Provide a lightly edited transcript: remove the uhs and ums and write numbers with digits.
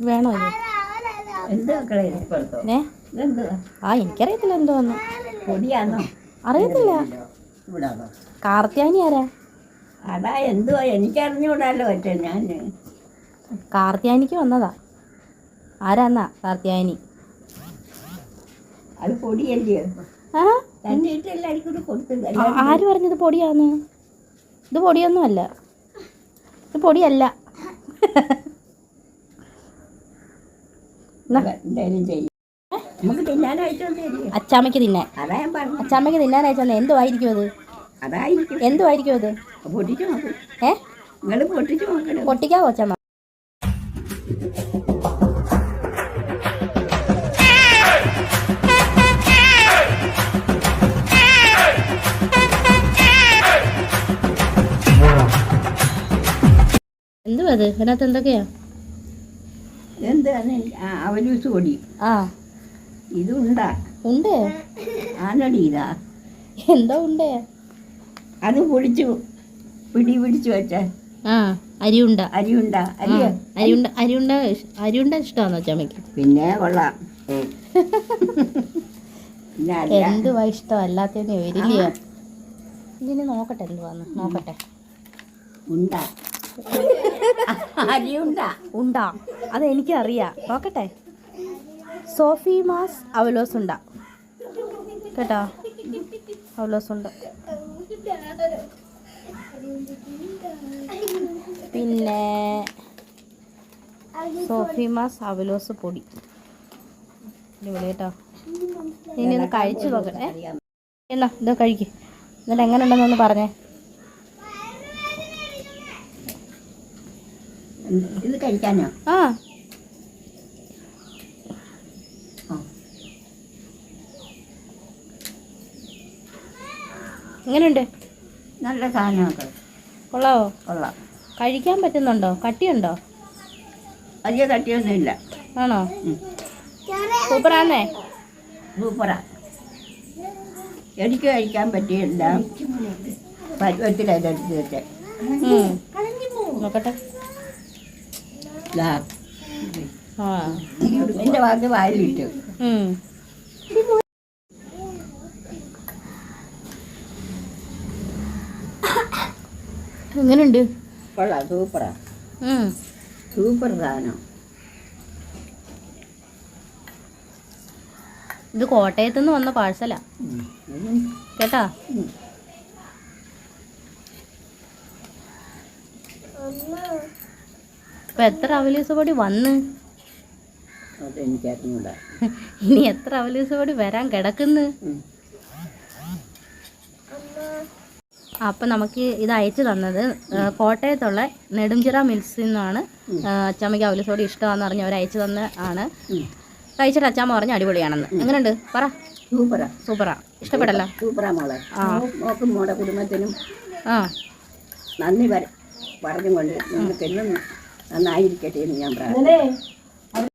വേണോ എനിക്കറിയത്തില്ല എന്തോന്ന്. അറിയത്തില്ല. കാർത്തിയാനി ആരാ? അതാ എന്തുവാ എനിക്കറിഞ്ഞൂടാലോ. ഞാൻ കാർത്തിയാനിക്ക് വന്നതാ. ആരാന്നാ കാർത്തിയാനി? അത് പൊടിയല്ലയോ? ആര് പറഞ്ഞത് പൊടിയാന്ന്? ഇത് പൊടിയൊന്നും അല്ല. ഇത് പൊടിയല്ല. അച്ചാമ്മയ്ക്ക് തിന്നാൻ. അച്ചാമ്മയ്ക്ക് തിന്നാൻ അയച്ചെന്നെ. എന്തുവായിരിക്കും അത്? എന്തുവായിരിക്കും അത്? പൊട്ടിക്കാവോ അച്ചാമ്മ? എന്തുവാ അത്? അതിനകത്ത് എന്തൊക്കെയാ? അവലൂസ് പൊടി. ഇത് ഉണ്ടാ ഉണ്ട്. ആണടി ഇതാ എന്തോ ഉണ്ട്. അത് പൊടിച്ചു പിടിച്ചു വെച്ച അരിയുണ്ട. അരിയുണ്ട ഇഷ്ടമാണോ ചമയ്ക്ക്? പിന്നെ കൊള്ളാം. എന്തുവാ ഇഷ്ടം? അല്ലാത്തന്നെ വരില്ലയോ? ഇതിന് നോക്കട്ടെ എന്തുവാന്ന് നോക്കട്ടെ. ഉണ്ടാ അതെനിക്കറിയാം. നോക്കട്ടെ. സോഫി മാസ് അവലോസ് ഉണ്ടാ കേട്ടോ. അവലോസ് ഉണ്ട്. പിന്നെ സോഫി മാസ് അവലോസ് പൊടി ഇവിടെ കേട്ടോ. ഇനി ഒന്ന് കഴിച്ചു നോക്കട്ടെ. എന്നാ ഇതോ കഴിക്ക്. എന്നിട്ട് എങ്ങനെ ഉണ്ടെന്നൊന്ന് പറഞ്ഞേ. ഇത് കഴിക്കാനോ? എങ്ങനെയുണ്ട്? നല്ല സാധനമൊക്കെ. കൊള്ളാവോ? കൊള്ളാം. കഴിക്കാൻ പറ്റുന്നുണ്ടോ? കട്ടിയുണ്ടോ? വലിയ കട്ടിയൊന്നുമില്ല. ആണോ? സൂപ്പറാന്നേ. സൂപ്പറാ. എനിക്ക് കഴിക്കാൻ പറ്റിയില്ല. പരുവത്തിലെടുത്ത് വെച്ചേ. നോക്കട്ടെ. എന്റെ വാക്ക് വായിലിട്ടു. എങ്ങനെയുണ്ട്? കൊള്ളാം. സൂപ്പറാ. സൂപ്പർ സാധനം. ഇത് കോട്ടയത്തുനിന്ന് വന്ന പാഴ്സലാ കേട്ടാ. ഇപ്പൊ എത്ര അവലൂസ് പൊടി വന്ന്? ഇനി എത്ര അവലൂസ് പൊടി വരാൻ കിടക്കുന്നു? അപ്പം നമുക്ക് ഇത് അയച്ചു തന്നത് കോട്ടയത്തുള്ള നെടുഞ്ചിറ മിൽസിൽ നിന്നാണ്. അച്ചാമ്മയ്ക്ക് അവലൂസ് പൊടി ഇഷ്ടമാണെന്ന് പറഞ്ഞ് അവർ അയച്ചു തന്ന ആണ്. കഴിച്ചിട്ട് അച്ചാമ്മ പറഞ്ഞ് അടിപൊളിയാണെന്ന്. എങ്ങനെയുണ്ട് പറ? സൂപ്പറാ. ഇഷ്ടപ്പെടല്ലോ? സൂപ്പറാ മോളെ. നോക്കും മോടെ കുടുംബത്തിനും നന്ദി പറഞ്ഞുകൊണ്ട് നിങ്ങൾക്ക് എന്നും നന്നായിരിക്കട്ടെ എന്ന് ഞാൻ പറയാം.